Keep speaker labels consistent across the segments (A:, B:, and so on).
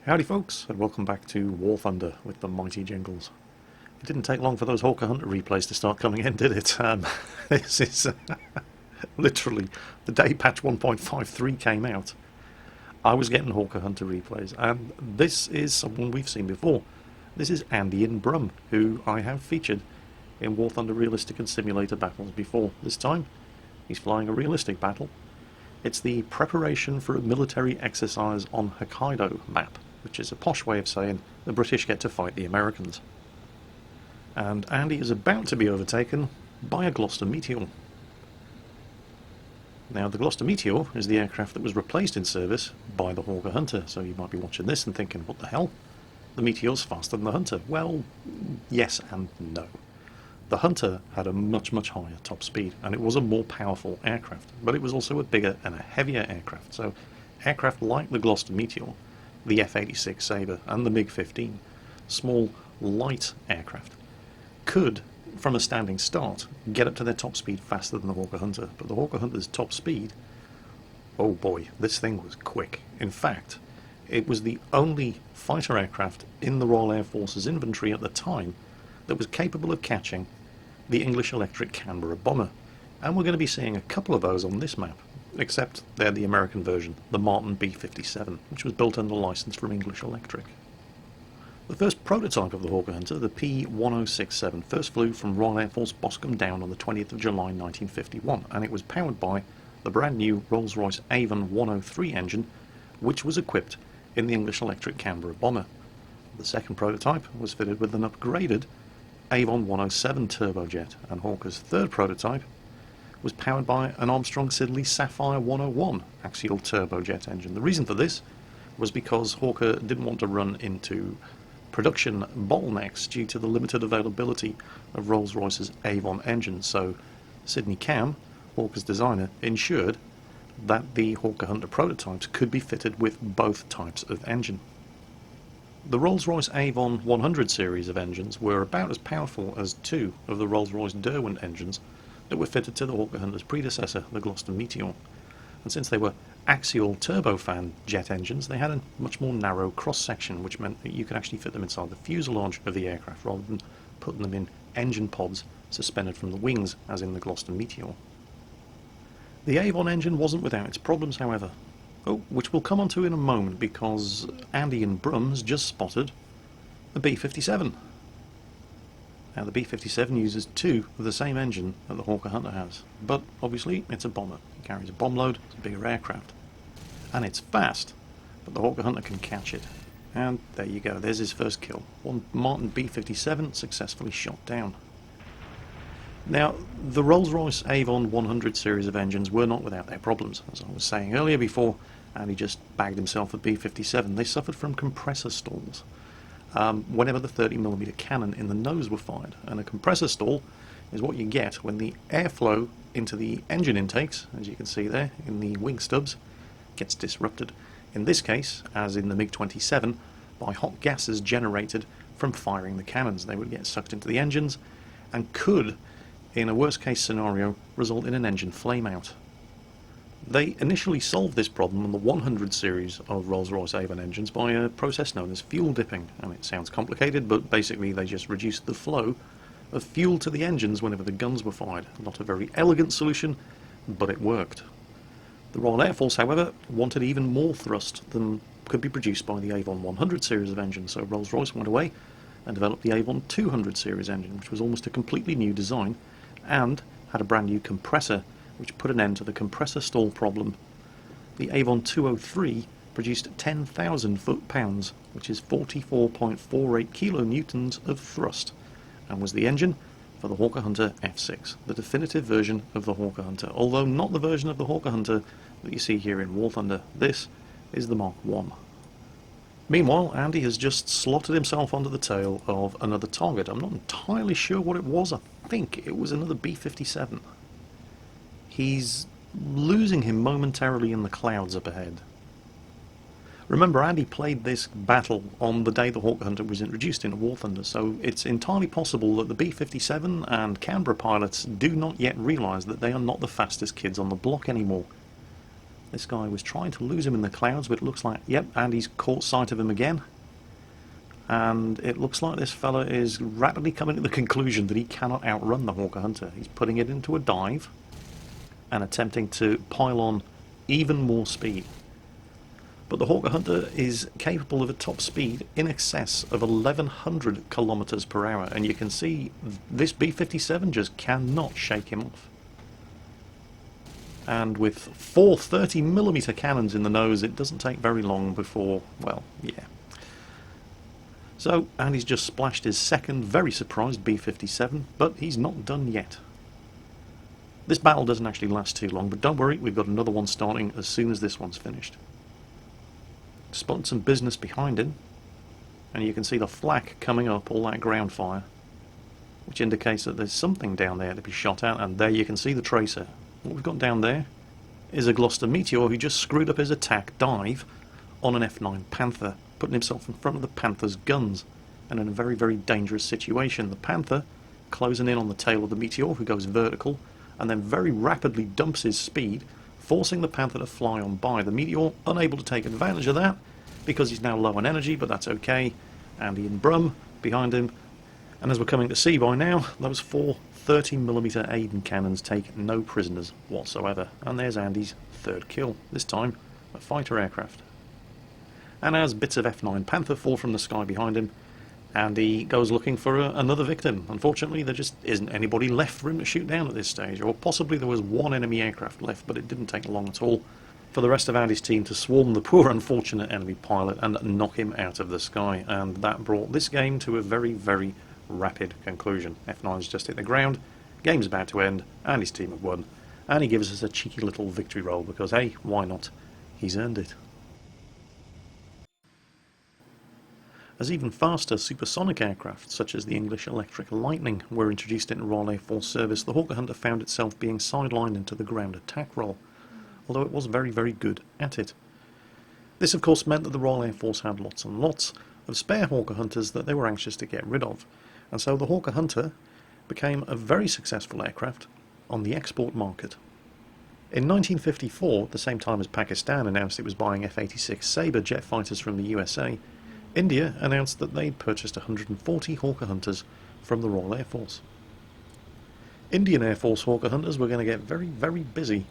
A: Howdy folks, and welcome back to War Thunder with the mighty Jingles. It didn't take long for those Hawker Hunter replays to start coming in, did it? This is literally the day patch 1.53 came out. I was getting Hawker Hunter replays, and this is someone we've seen before. This is AndyInBrum, who I have featured in War Thunder realistic and simulator battles before. This time, he's flying a realistic battle. It's the preparation for a military exercise on Hokkaido map, which is a posh way of saying the British get to fight the Americans. And Andy is about to be overtaken by a Gloucester Meteor. Now, the Gloucester Meteor is the aircraft that was replaced in service by the Hawker Hunter, so you might be watching this and thinking, what the hell? The Meteor's faster than the Hunter. Well, yes and no. The Hunter had a much higher top speed, and it was a more powerful aircraft, but it was also a bigger and a heavier aircraft. So aircraft like the Gloucester Meteor, the F-86 Sabre and the MiG-15, small, light aircraft, could, from a standing start, get up to their top speed faster than the Hawker Hunter. But the Hawker Hunter's top speed, oh boy, this thing was quick. In fact, it was the only fighter aircraft in the Royal Air Force's inventory at the time that was capable of catching the English electric Canberra bomber. And we're going to be seeing a couple of those on this map, except they're the American version, the Martin B-57, which was built under license from English Electric. The first prototype of the Hawker Hunter, the P1067, first flew from Royal Air Force Boscombe Down on the 20th of July 1951, and it was powered by the brand new Rolls-Royce Avon 103 engine, which was equipped in the English Electric Canberra bomber. The second prototype was fitted with an upgraded Avon 107 turbojet, and Hawker's third prototype was powered by an Armstrong Siddeley Sapphire 101 axial turbojet engine. The reason for this was because Hawker didn't want to run into production bottlenecks due to the limited availability of Rolls-Royce's Avon engines, so Sidney Cam, Hawker's designer, ensured that the Hawker Hunter prototypes could be fitted with both types of engine. The Rolls-Royce Avon 100 series of engines were about as powerful as two of the Rolls-Royce Derwent engines that were fitted to the Hawker Hunter's predecessor, the Gloucester Meteor. And since they were axial turbofan jet engines, they had a much more narrow cross-section, which meant that you could actually fit them inside the fuselage of the aircraft rather than putting them in engine pods suspended from the wings, as in the Gloucester Meteor. The Avon engine wasn't without its problems, however. Oh, which we'll come onto in a moment, because AndyInBrum has just spotted the B-57. Now, the B-57 uses two of the same engine that the Hawker Hunter has, but obviously it's a bomber. It carries a bomb load, it's a bigger aircraft, and it's fast, but the Hawker Hunter can catch it. And there you go, there's his first kill. One Martin B-57 successfully shot down. Now, the Rolls-Royce Avon 100 series of engines were not without their problems. As I was saying earlier before, and he just bagged himself a B-57, they suffered from compressor stalls whenever the 30mm cannon in the nose were fired. And a compressor stall is what you get when the airflow into the engine intakes, as you can see there in the wing stubs, gets disrupted. In this case, as in the MiG-27, by hot gases generated from firing the cannons. They would get sucked into the engines and could, in a worst case scenario, result in an engine flameout. They initially solved this problem on the 100 series of Rolls-Royce Avon engines by a process known as fuel dipping. And it sounds complicated, but basically they just reduced the flow of fuel to the engines whenever the guns were fired. Not a very elegant solution, but it worked. The Royal Air Force, however, wanted even more thrust than could be produced by the Avon 100 series of engines, so Rolls-Royce went away and developed the Avon 200 series engine, which was almost a completely new design and had a brand new compressor, which put an end to the compressor stall problem. The Avon 203 produced 10,000 foot-pounds, which is 44.48 kilonewtons of thrust, and was the engine for the Hawker Hunter F6, the definitive version of the Hawker Hunter, although not the version of the Hawker Hunter that you see here in War Thunder. This is the Mark I. Meanwhile, Andy has just slotted himself onto the tail of another target. I'm not entirely sure what it was. I think it was another B-57. He's losing him momentarily in the clouds up ahead. Remember, Andy played this battle on the day the Hawker Hunter was introduced into War Thunder, so it's entirely possible that the B-57 and Canberra pilots do not yet realise that they are not the fastest kids on the block anymore. This guy was trying to lose him in the clouds, but it looks like, yep, Andy's caught sight of him again. And it looks like this fella is rapidly coming to the conclusion that he cannot outrun the Hawker Hunter. He's putting it into a dive and attempting to pile on even more speed. But the Hawker Hunter is capable of a top speed in excess of 1100 kilometers per hour, and you can see this B-57 just cannot shake him off. And with 4 30mm cannons in the nose, it doesn't take very long before, well, yeah. So Andy's just splashed his second very surprised B-57, but he's not done yet. This battle doesn't actually last too long, but don't worry, we've got another one starting as soon as this one's finished. Spotted some business behind him, and you can see the flak coming up, all that ground fire, which indicates that there's something down there to be shot at, and there you can see the tracer. What we've got down there is a Gloucester Meteor who just screwed up his attack dive on an F9 Panther, putting himself in front of the Panther's guns, and in a very, very dangerous situation. The Panther closing in on the tail of the Meteor, who goes vertical, and then very rapidly dumps his speed, forcing the Panther to fly on by. The Meteor unable to take advantage of that, because he's now low on energy, but that's okay. AndyInBrum behind him, and as we're coming to see by now, those 4 30mm Aiden cannons take no prisoners whatsoever. And there's Andy's third kill, this time a fighter aircraft. And as bits of F9 Panther fall from the sky behind him, Andy goes looking for another victim. Unfortunately, there just isn't anybody left for him to shoot down at this stage, or possibly there was one enemy aircraft left, but it didn't take long at all for the rest of Andy's team to swarm the poor unfortunate enemy pilot and knock him out of the sky, and that brought this game to a very, very rapid conclusion. F9's just hit the ground, game's about to end, Andy's team have won, and he gives us a cheeky little victory roll because, hey, why not? He's earned it. As even faster supersonic aircraft, such as the English Electric Lightning, were introduced into Royal Air Force service, the Hawker Hunter found itself being sidelined into the ground attack role, although it was very, very good at it. This of course meant that the Royal Air Force had lots and lots of spare Hawker Hunters that they were anxious to get rid of, and so the Hawker Hunter became a very successful aircraft on the export market. In 1954, at the same time as Pakistan announced it was buying F-86 Sabre jet fighters from the USA, India announced that they'd purchased 140 Hawker Hunters from the Royal Air Force. Indian Air Force Hawker Hunters were going to get very, very busy,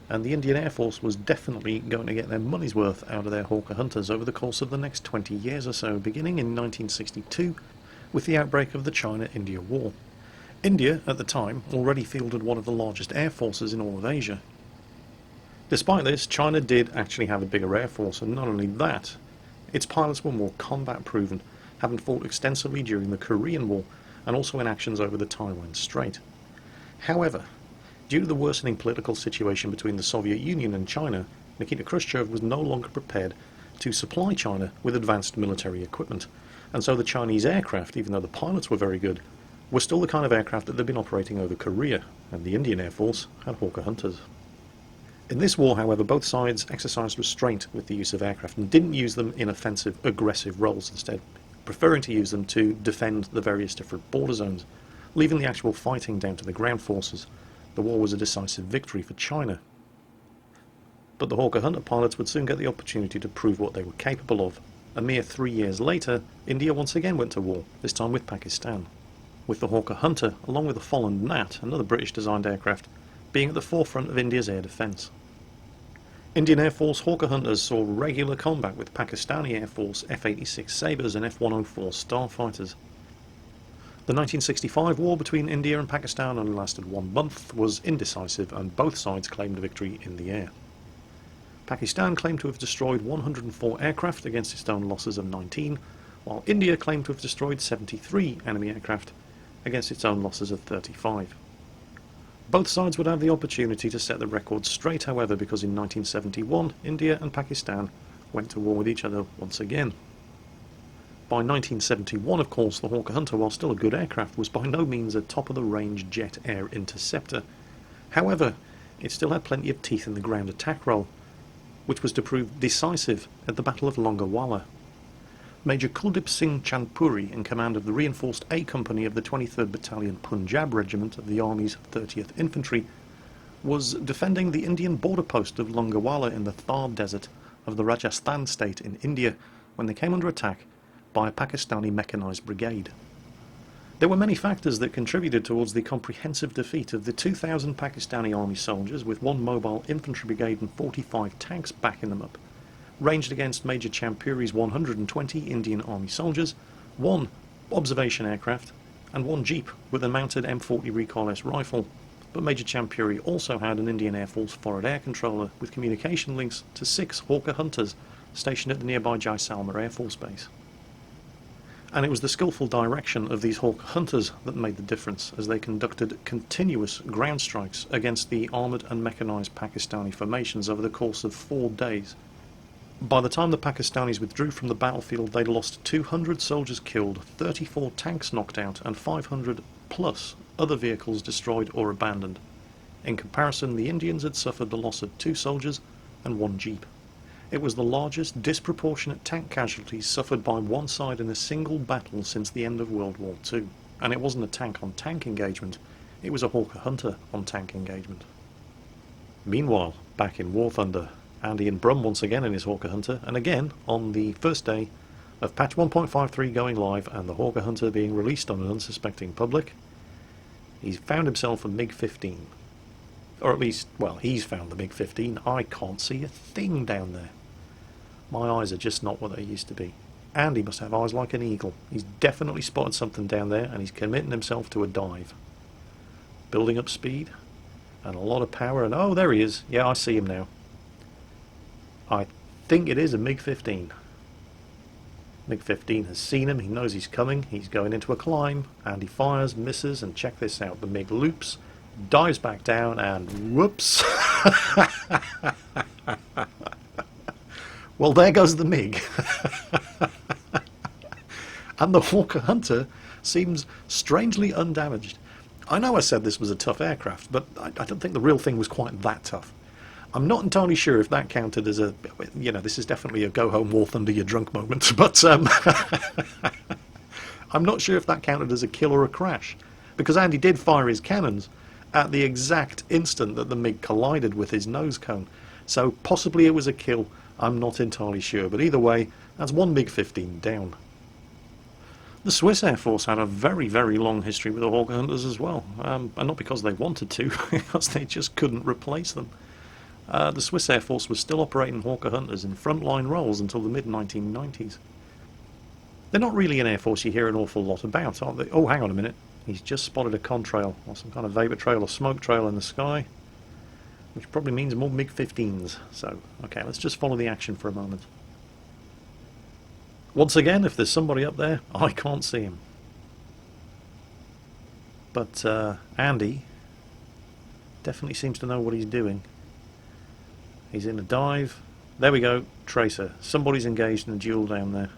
A: and the Indian Air Force was definitely going to get their money's worth out of their Hawker Hunters over the course of the next 20 years or so, beginning in 1962 with the outbreak of the China-India War. India, at the time, already fielded one of the largest air forces in all of Asia. Despite this, China did actually have a bigger air force, and not only that, its pilots were more combat-proven, having fought extensively during the Korean War and also in actions over the Taiwan Strait. However, due to the worsening political situation between the Soviet Union and China, Nikita Khrushchev was no longer prepared to supply China with advanced military equipment, and so the Chinese aircraft, even though the pilots were very good, were still the kind of aircraft that they'd been operating over Korea, and the Indian Air Force had Hawker Hunters. In this war, however, both sides exercised restraint with the use of aircraft and didn't use them in offensive, aggressive roles, instead preferring to use them to defend the various different border zones, leaving the actual fighting down to the ground forces. The war was a decisive victory for China. But the Hawker Hunter pilots would soon get the opportunity to prove what they were capable of. A mere 3 years later, India once again went to war, this time with Pakistan, with the Hawker Hunter, along with the Folland Gnat, another British-designed aircraft, being at the forefront of India's air defence. Indian Air Force Hawker Hunters saw regular combat with Pakistani Air Force F-86 Sabres and F-104 Starfighters. The 1965 war between India and Pakistan only lasted 1 month, was indecisive, and both sides claimed victory in the air. Pakistan claimed to have destroyed 104 aircraft against its own losses of 19, while India claimed to have destroyed 73 enemy aircraft against its own losses of 35. Both sides would have the opportunity to set the record straight, however, because in 1971 India and Pakistan went to war with each other once again. By 1971, of course, the Hawker Hunter, while still a good aircraft, was by no means a top-of-the-range jet air interceptor. However, it still had plenty of teeth in the ground attack role, which was to prove decisive at the Battle of Longawala. Major Kuldip Singh Chandpuri, in command of the reinforced A Company of the 23rd Battalion Punjab Regiment of the Army's 30th Infantry, was defending the Indian border post of Longawala in the Thar Desert of the Rajasthan state in India when they came under attack by a Pakistani mechanised brigade. There were many factors that contributed towards the comprehensive defeat of the 2,000 Pakistani army soldiers with one mobile infantry brigade and 45 tanks backing them up, ranged against Major Champuri's 120 Indian army soldiers, one observation aircraft, and one jeep with a mounted M40 recoilless rifle. But Major Champuri also had an Indian Air Force forward air controller with communication links to 6 Hawker Hunters stationed at the nearby Jaisalmer Air Force Base. And it was the skillful direction of these Hawker Hunters that made the difference, as they conducted continuous ground strikes against the armoured and mechanised Pakistani formations over the course of 4 days. By the time the Pakistanis withdrew from the battlefield, they'd lost 200 soldiers killed, 34 tanks knocked out, and 500 plus other vehicles destroyed or abandoned. In comparison, the Indians had suffered the loss of 2 soldiers and 1 jeep. It was the largest disproportionate tank casualties suffered by one side in a single battle since the end of World War II. And it wasn't a tank-on-tank engagement, it was a Hawker Hunter on tank engagement. Meanwhile, back in War Thunder, AndyInBrum once again in his Hawker Hunter, and again on the first day of patch 1.53 going live and the Hawker Hunter being released on an unsuspecting public, he's found himself a MiG-15. Or at least, well, he's found the MiG-15. I can't see a thing down there. My eyes are just not what they used to be. Andy must have eyes like an eagle. He's definitely spotted something down there and he's committing himself to a dive. Building up speed and a lot of power, and oh, there he is. Yeah, I see him now. I think it is a MiG-15. MiG-15 has seen him, he knows he's coming, he's going into a climb, and he fires, misses, and check this out, the MiG loops, dives back down, and whoops! Well, there goes the MiG. And the Hawker Hunter seems strangely undamaged. I know I said this was a tough aircraft, but I don't think the real thing was quite that tough. I'm not entirely sure if that counted as a, you know, this is definitely a go home War Thunder you're drunk moment, but I'm not sure if that counted as a kill or a crash, because Andy did fire his cannons at the exact instant that the MiG collided with his nose cone, so possibly it was a kill, I'm not entirely sure, but either way, that's one MiG-15 down. The Swiss Air Force had a very, very long history with the Hawker Hunters as well, and not because they wanted to, because they just couldn't replace them. The Swiss Air Force was still operating Hawker Hunters in frontline roles until the mid-1990s. They're not really an Air Force you hear an awful lot about, are they? Oh, hang on a minute. He's just spotted a contrail, or some kind of vapour trail or smoke trail in the sky, which probably means more MiG-15s. So, okay, let's just follow the action for a moment. Once again, if there's somebody up there, I can't see him. But Andy definitely seems to know what he's doing. He's in a dive. There we go, tracer. Somebody's engaged in a duel down there.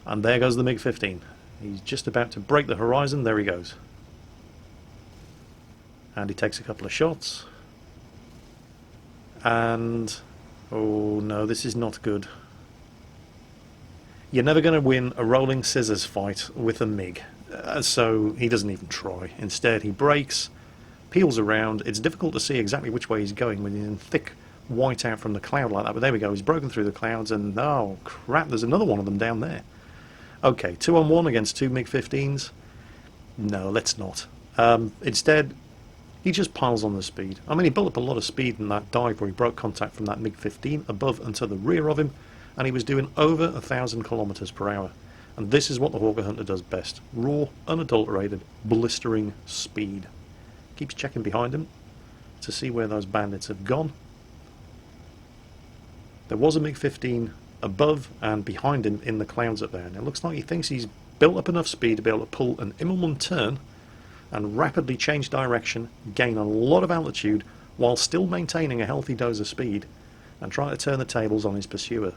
A: And there goes the MiG-15. He's just about to break the horizon. There he goes. And he takes a couple of shots. And oh no, this is not good. You're never going to win a rolling scissors fight with a MiG. So he doesn't even try. Instead, he brakes, peels around. It's difficult to see exactly which way he's going when he's in thick white out from the cloud like that. But there we go. He's broken through the clouds, and oh crap, there's another one of them down there. Okay, 2-on-1 against 2 MiG-15s. No, let's not. Instead, he just piles on the speed. I mean, he built up a lot of speed in that dive where he broke contact from that MiG-15 above and to the rear of him, and he was doing over 1,000 kilometers per hour. And this is what the Hawker Hunter does best. Raw, unadulterated, blistering speed. Keeps checking behind him to see where those bandits have gone. There was a MiG-15 above and behind him in the clouds up there, and it looks like he thinks he's built up enough speed to be able to pull an Immelmann turn and rapidly change direction, gain a lot of altitude while still maintaining a healthy dose of speed, and try to turn the tables on his pursuer.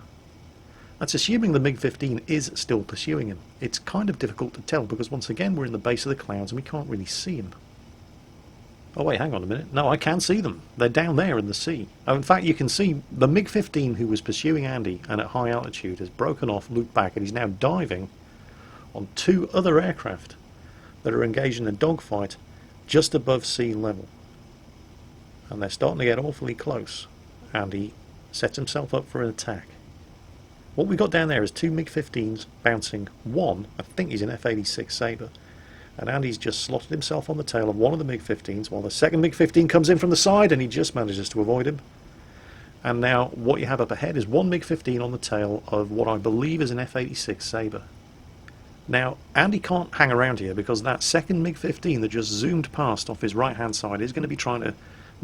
A: That's assuming the MiG-15 is still pursuing him. It's kind of difficult to tell because once again we're in the base of the clouds and we can't really see him. Oh wait, hang on a minute. No, I can see them. They're down there in the sea. Oh, in fact, you can see the MiG-15 who was pursuing Andy and at high altitude has broken off, looped back, and he's now diving on 2 other aircraft that are engaged in a dogfight just above sea level. and they're starting to get awfully close. Andy sets himself up for an attack. What we've got down there is two MiG-15s bouncing one. I think he's an F-86 Sabre. And Andy's just slotted himself on the tail of one of the MiG-15s while the second MiG-15 comes in from the side, and he just manages to avoid him. And now what you have up ahead is one MiG-15 on the tail of what I believe is an F-86 Sabre. Now, Andy can't hang around here because that second MiG-15 that just zoomed past off his right-hand side is going to be trying to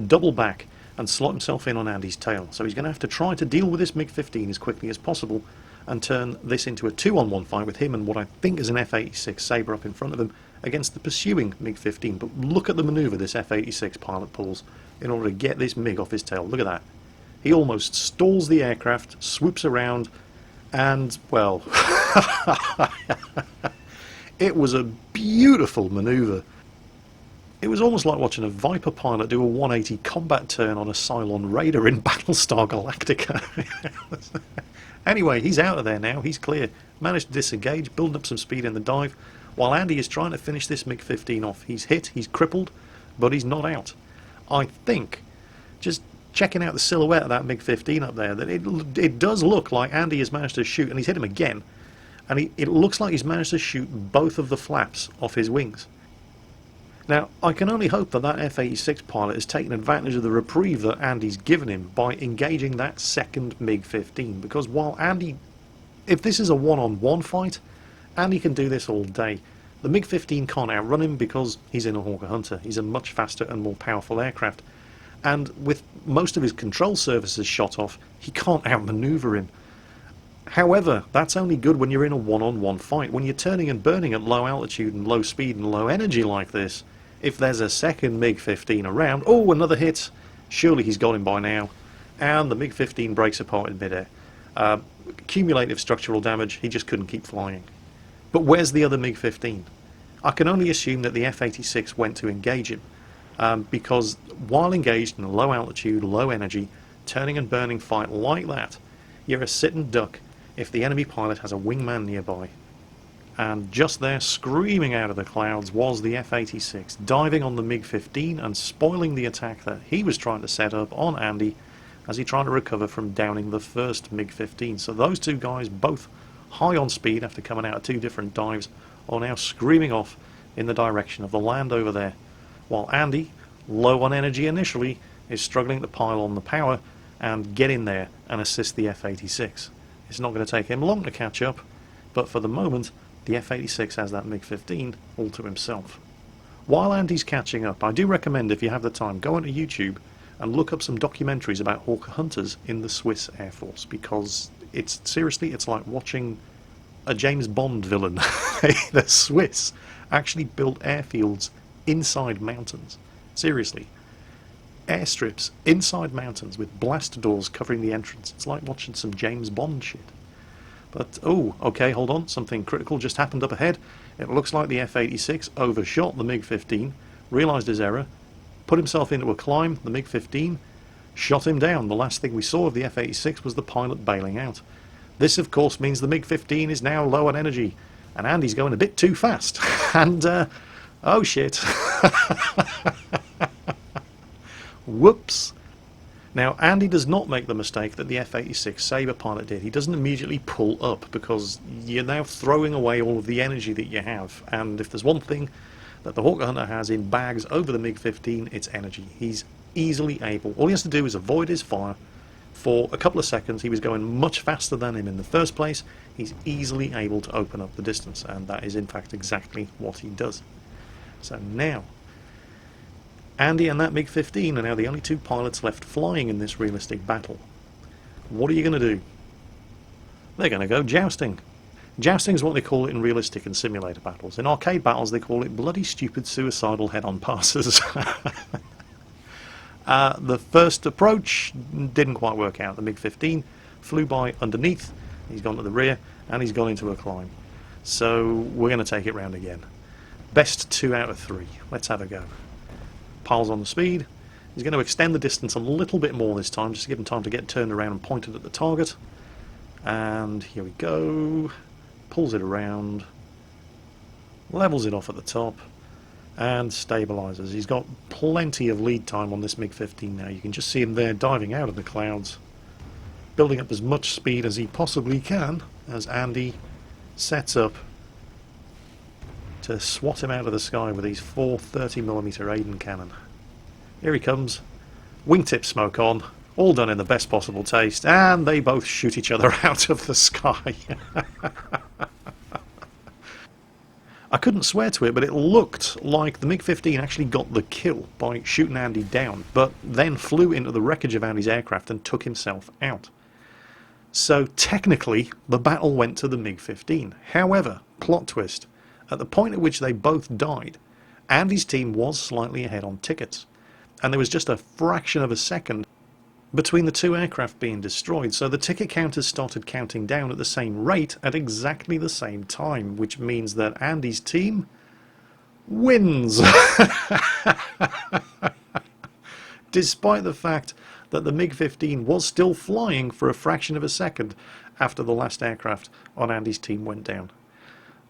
A: double back and slot himself in on Andy's tail. So he's going to have to try to deal with this MiG-15 as quickly as possible and turn this into a 2-on-1 fight with him and what I think is an F-86 Sabre up in front of him against the pursuing MiG-15. But look at the manoeuvre this F-86 pilot pulls in order to get this MiG off his tail. Look at that. He almost stalls the aircraft, swoops around, and, well, it was a beautiful manoeuvre. It was almost like watching a Viper pilot do a 180 combat turn on a Cylon Raider in Battlestar Galactica. Anyway, he's out of there now, he's clear. Managed to disengage, building up some speed in the dive, while Andy is trying to finish this MiG-15 off. He's hit, he's crippled, but he's not out. I think, just checking out the silhouette of that MiG-15 up there, that it does look like Andy has managed to shoot, and he's hit him again, and it looks like he's managed to shoot both of the flaps off his wings. Now, I can only hope that that F-86 pilot has taken advantage of the reprieve that Andy's given him by engaging that second MiG-15, because while Andy, if this is a one-on-one fight, Andy can do this all day. The MiG-15 can't outrun him because he's in a Hawker Hunter. He's a much faster and more powerful aircraft. And with most of his control surfaces shot off, he can't outmaneuver him. However, that's only good when you're in a one-on-one fight. When you're turning and burning at low altitude and low speed and low energy like this, if there's a second MiG-15 around, oh, another hit, surely he's got him by now, and the MiG-15 breaks apart in midair. Cumulative structural damage, he just couldn't keep flying. But where's the other MiG-15? I can only assume that the F-86 went to engage him, because while engaged in a low altitude, low energy, turning and burning fight like that, you're a sitting duck if the enemy pilot has a wingman nearby. And just there, screaming out of the clouds, was the F-86, diving on the MiG-15 and spoiling the attack that he was trying to set up on Andy as he tried to recover from downing the first MiG-15. So those two guys, both high on speed after coming out of two different dives, are now screaming off in the direction of the land over there, while Andy, low on energy initially, is struggling to pile on the power and get in there and assist the F-86. It's not going to take him long to catch up, but for the moment, the F-86 has that MiG-15 all to himself. While Andy's catching up, I do recommend, if you have the time, go onto YouTube and look up some documentaries about Hawker Hunters in the Swiss Air Force, because it's like watching a James Bond villain. The Swiss actually built airfields inside mountains. Seriously. Airstrips inside mountains with blast doors covering the entrance. It's like watching some James Bond shit. But, oh, okay, hold on, something critical just happened up ahead. It looks like the F-86 overshot the MiG-15, realised his error, put himself into a climb. The MiG-15 shot him down. The last thing we saw of the F-86 was the pilot bailing out. This, of course, means the MiG-15 is now low on energy, and Andy's going a bit too fast. And, oh shit. Whoops. Now, Andy does not make the mistake that the F-86 Sabre pilot did. He doesn't immediately pull up, because you're now throwing away all of the energy that you have. And if there's one thing that the Hawker Hunter has in bags over the MiG-15, it's energy. He's easily able. All he has to do is avoid his fire. For a couple of seconds, he was going much faster than him in the first place. He's easily able to open up the distance, and that is in fact exactly what he does. So now, Andy and that MiG-15 are now the only two pilots left flying in this realistic battle. What are you going to do? They're going to go jousting. Jousting is what they call it in realistic and simulator battles. In arcade battles, they call it bloody stupid suicidal head-on passes. The first approach didn't quite work out. The MiG-15 flew by underneath, he's gone to the rear, and he's gone into a climb. So we're going to take it round again. Best 2 out of 3. Let's have a go. Piles on the speed. He's going to extend the distance a little bit more this time, just to give him time to get turned around and pointed at the target. And here we go. Pulls it around. Levels it off at the top. and stabilizers. He's got plenty of lead time on this MiG-15 now. You can just see him there diving out of the clouds, building up as much speed as he possibly can as Andy sets up to swat him out of the sky with these 4 30mm Aiden cannon. Here he comes, wingtip smoke on, all done in the best possible taste, and they both shoot each other out of the sky. I couldn't swear to it, but it looked like the MiG-15 actually got the kill by shooting Andy down, but then flew into the wreckage of Andy's aircraft and took himself out. So technically, the battle went to the MiG-15. However, plot twist, at the point at which they both died, Andy's team was slightly ahead on tickets, and there was just a fraction of a second between the two aircraft being destroyed, so the ticket counters started counting down at the same rate at exactly the same time, which means that Andy's team wins. Despite the fact that the MiG-15 was still flying for a fraction of a second after the last aircraft on Andy's team went down.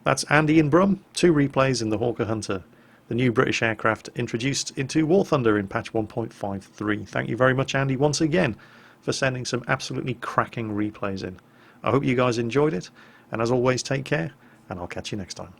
A: That's AndyInBrum, 2 replays in the Hawker Hunter, the new British aircraft introduced into War Thunder in patch 1.53. Thank you very much, Andy, once again, for sending some absolutely cracking replays in. I hope you guys enjoyed it, and as always, take care, and I'll catch you next time.